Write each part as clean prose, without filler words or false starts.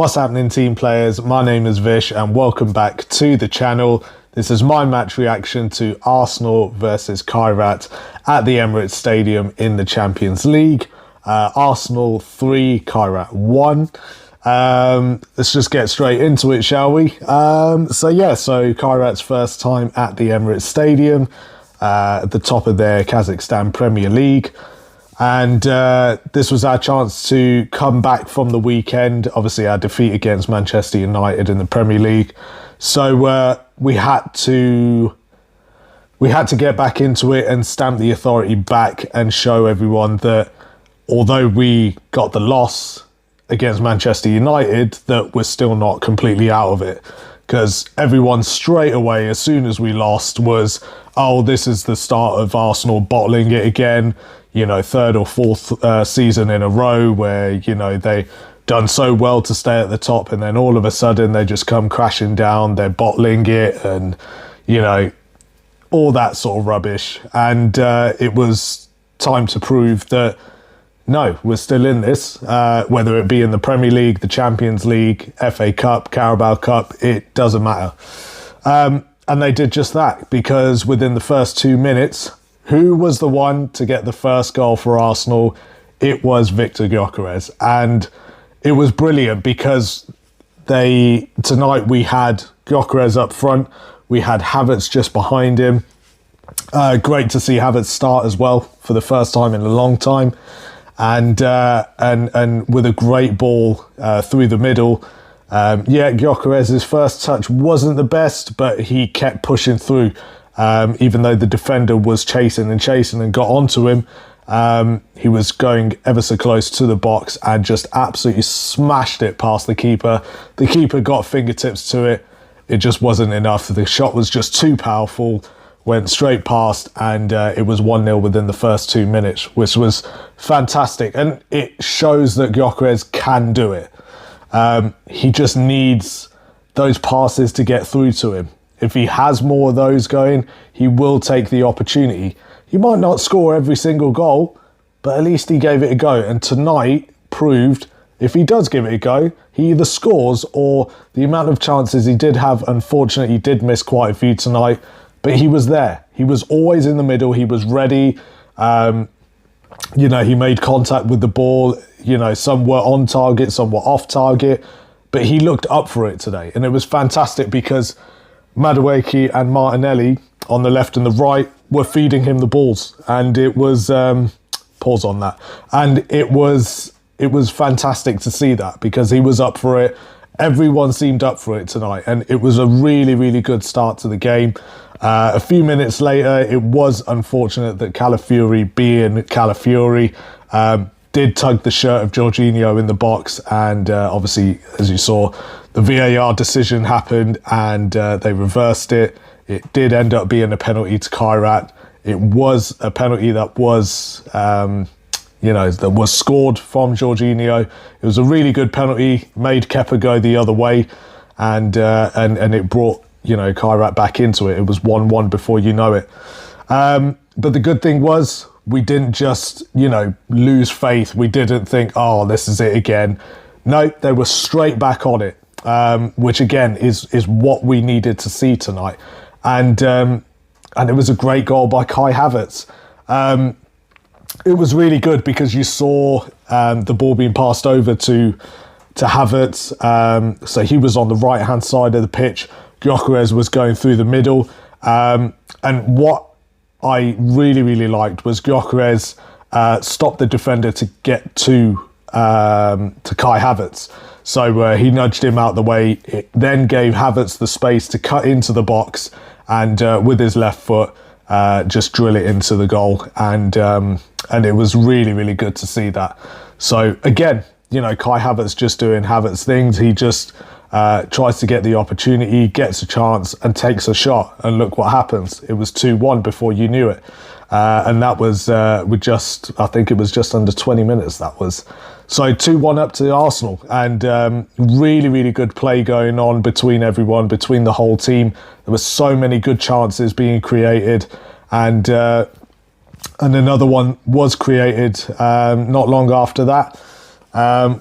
What's happening, team players? My name is Vish and welcome back to the channel. This is my match reaction to Arsenal versus Kairat at the Emirates Stadium in the Champions League. Arsenal 3, Kairat 1. Let's just get straight into it, shall we? So Kairat's first time at the Emirates Stadium, at the top of their Kazakhstan Premier League. And this was our chance to come back from the weekend. Obviously, our defeat against Manchester United in the Premier League. So we had to get back into it and stamp the authority back and show everyone that although we got the loss against Manchester United, that we're still not completely out of it. Because everyone straight away, as soon as we lost, was, oh, this is the start of Arsenal bottling it again. You know, third or fourth season in a row where, you know, they done so well to stay at the top and then all of a sudden they just come crashing down, they're bottling it and, you know, all that sort of rubbish. And it was time to prove that, no, we're still in this, whether it be in the Premier League, the Champions League, FA Cup, Carabao Cup, it doesn't matter. And they did just that, because within the first 2 minutes, who was the one to get the first goal for Arsenal? It was Victor Gyökeres. And it was brilliant because tonight we had Gyökeres up front. We had Havertz just behind him. Great to see Havertz start as well for the first time in a long time. And with a great ball through the middle. Gyökeres' first touch wasn't the best, but he kept pushing through. Even though the defender was chasing and got onto him, he was going ever so close to the box and just absolutely smashed it past the keeper. The keeper got fingertips to it. It just wasn't enough. The shot was just too powerful, went straight past, and it was 1-0 within the first 2 minutes, which was fantastic. And it shows that Gyökeres can do it. He just needs those passes to get through to him. If he has more of those going, he will take the opportunity. He might not score every single goal, but at least he gave it a go. And tonight proved, if he does give it a go, he either scores or the amount of chances he did have, unfortunately, he did miss quite a few tonight, but he was there. He was always in the middle. He was ready. You know, he made contact with the ball. You know, some were on target, some were off target, but he looked up for it today. And it was fantastic because Madueke and Martinelli on the left and the right were feeding him the balls, and it was pause on that, and it was fantastic to see that because he was up for it. Everyone seemed up for it tonight, and it was a really good start to the game. A few minutes later, it was unfortunate that Calafiori, being Calafiori, did tug the shirt of Jorginho in the box, and obviously, as you saw, the VAR decision happened and they reversed it. It did end up being a penalty to Kairat. It was a penalty that was, that was scored from Jorginho. It was a really good penalty, made Kepa go the other way, and it brought, Kairat back into it. It was 1-1 before you know it. But the good thing was, we didn't just, lose faith. We didn't think, oh, this is it again. No, they were straight back on it, which again is what we needed to see tonight. And it was a great goal by Kai Havertz. It was really good because you saw the ball being passed over to Havertz. So he was on the right-hand side of the pitch. Gyökeres was going through the middle. And what I really liked was Gyökeres stopped the defender to get to Kai Havertz. So he nudged him out the way. It then gave Havertz the space to cut into the box and with his left foot just drill it into the goal. And it was really good to see that. So again, Kai Havertz just doing Havertz things. He just tries to get the opportunity, gets a chance and takes a shot. And look what happens. It was 2-1 before you knew it. And that was I think it was just under 20 minutes that was. So 2-1 up to Arsenal, and really good play going on between everyone, between the whole team. There were so many good chances being created, and another one was created not long after that.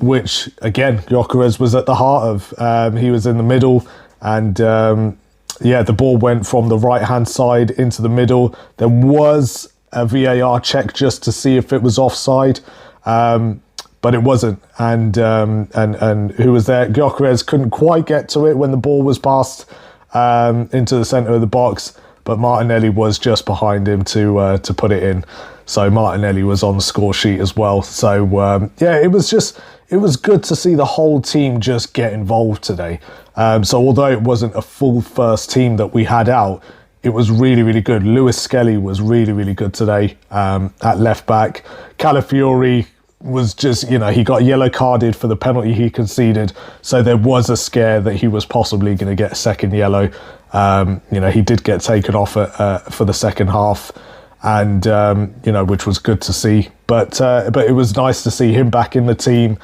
which, again, Gyökeres was at the heart of. He was in the middle, and the ball went from the right-hand side into the middle. There was a VAR check just to see if it was offside, but it wasn't. And who was there? Gyökeres couldn't quite get to it when the ball was passed into the centre of the box, but Martinelli was just behind him to put it in. So Martinelli was on the score sheet as well. So it was good to see the whole team just get involved today. So although it wasn't a full first team that we had out, it was really, really good. Lewis Skelly was really, really good today at left back. Calafiori was just, he got yellow carded for the penalty he conceded. So there was a scare that he was possibly going to get a second yellow. He did get taken off for the second half, and which was good to see. But it was nice to see him back in the team.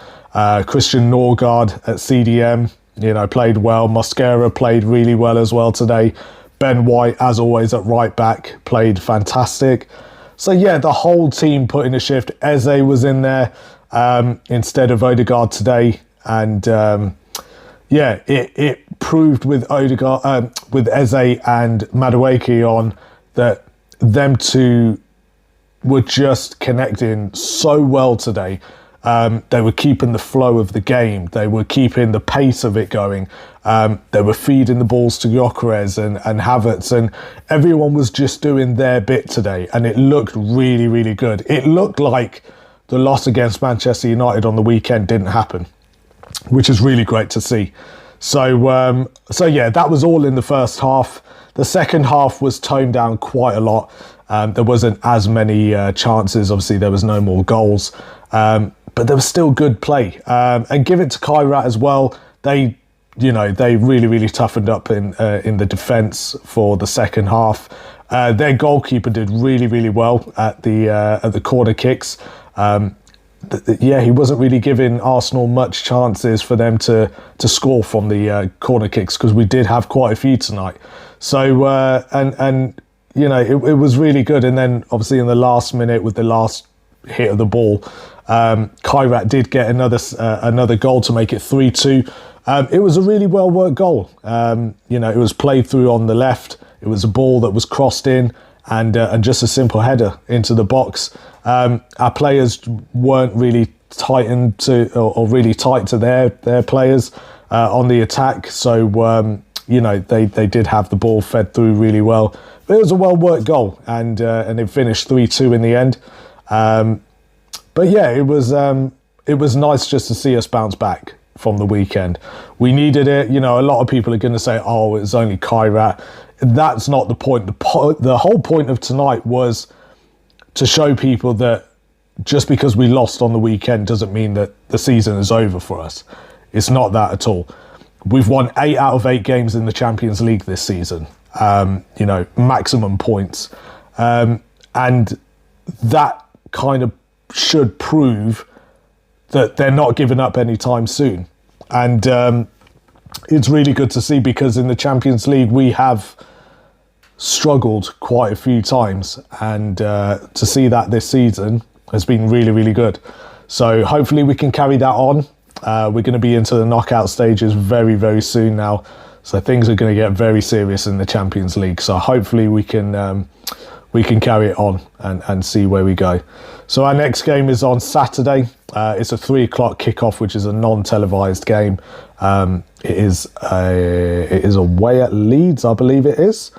Christian Norgard at CDM, played well. Mosquera played really well as well today. Ben White, as always, at right back, played fantastic. So yeah, the whole team put in a shift. Eze was in there instead of Odegaard today, and it proved with Odegaard, with Eze and Madueke on, that them two were just connecting so well today. They were keeping the flow of the game. They were keeping the pace of it going. They were feeding the balls to Gyökeres and Havertz, and everyone was just doing their bit today. And it looked really, really good. It looked like the loss against Manchester United on the weekend didn't happen, which is really great to see. So that was all in the first half. The second half was toned down quite a lot. There wasn't as many chances. Obviously, there was no more goals. But there was still good play. And give it to Kairat as well. They really, really toughened up in the defence for the second half. Their goalkeeper did really, really well at the corner kicks. He wasn't really giving Arsenal much chances for them to score from the corner kicks, because we did have quite a few tonight. So it was really good. And then obviously in the last minute, with the last hit of the ball, Kairat did get another goal to make it 3-2. It was a really well worked goal. It was played through on the left. It was a ball that was crossed in, and just a simple header into the box. Our players weren't really tightened to, or really tight to their players on the attack. So they did have the ball fed through really well. But it was a well worked goal, and it finished 3-2 in the end. But yeah, it was nice just to see us bounce back from the weekend. We needed it. A lot of people are going to say, "Oh, it's only Kairat." That's not the point. The whole point of tonight was to show people that just because we lost on the weekend doesn't mean that the season is over for us. It's not that at all. We've won 8 out of 8 games in the Champions League this season. Maximum points, and that kind of should prove that they're not giving up anytime soon. And it's really good to see, because in the Champions League we have struggled quite a few times, and to see that this season has been really, really good. So hopefully we can carry that on. We're going to be into the knockout stages very, very soon now, so things are going to get very serious in the Champions League. So hopefully we can carry it on and see where we go. So our next game is on Saturday. It's a 3 o'clock kickoff, which is a non-televised game. It is away at Leeds, I believe it is.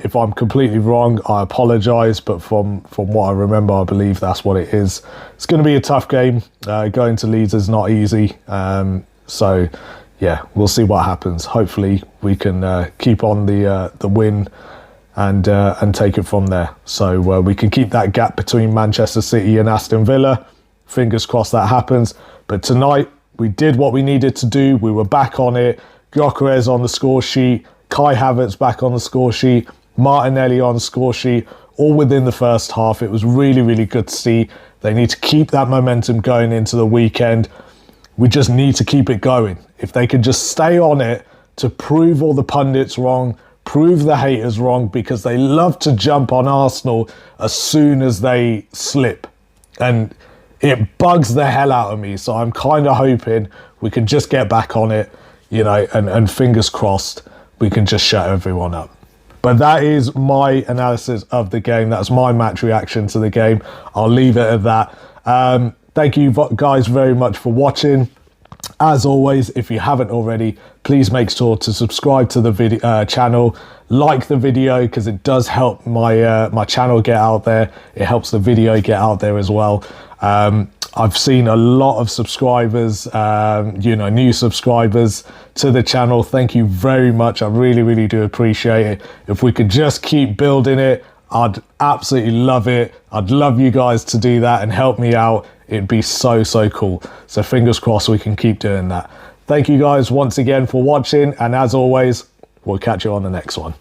If I'm completely wrong, I apologise, but from what I remember, I believe that's what it is. It's going to be a tough game. Going to Leeds is not easy. So yeah, we'll see what happens. Hopefully we can keep on the win and take it from there. So we can keep that gap between Manchester City and Aston Villa. Fingers crossed that happens. But tonight, we did what we needed to do. We were back on it. Gyökeres on the score sheet. Kai Havertz back on the score sheet. Martinelli on the score sheet. All within the first half. It was really, really good to see. They need to keep that momentum going into the weekend. We just need to keep it going. If they could just stay on it to prove all the pundits wrong, prove the haters wrong, because they love to jump on Arsenal as soon as they slip. And it bugs the hell out of me. So I'm kind of hoping we can just get back on it, you know, and fingers crossed we can just shut everyone up. But that is my analysis of the game. That's my match reaction to the game. I'll leave it at that. Thank you guys very much for watching. As always, if you haven't already, please make sure to subscribe to the video channel, like the video, because it does help my my channel get out there. It helps the video get out there as well. I've seen a lot of subscribers, you know, new subscribers to the channel. Thank you very much. I really do appreciate it. If we could just keep building it, I'd absolutely love it. I'd love you guys to do that and help me out. It'd be so cool. So fingers crossed we can keep doing that. Thank you guys once again for watching, and as always, we'll catch you on the next one.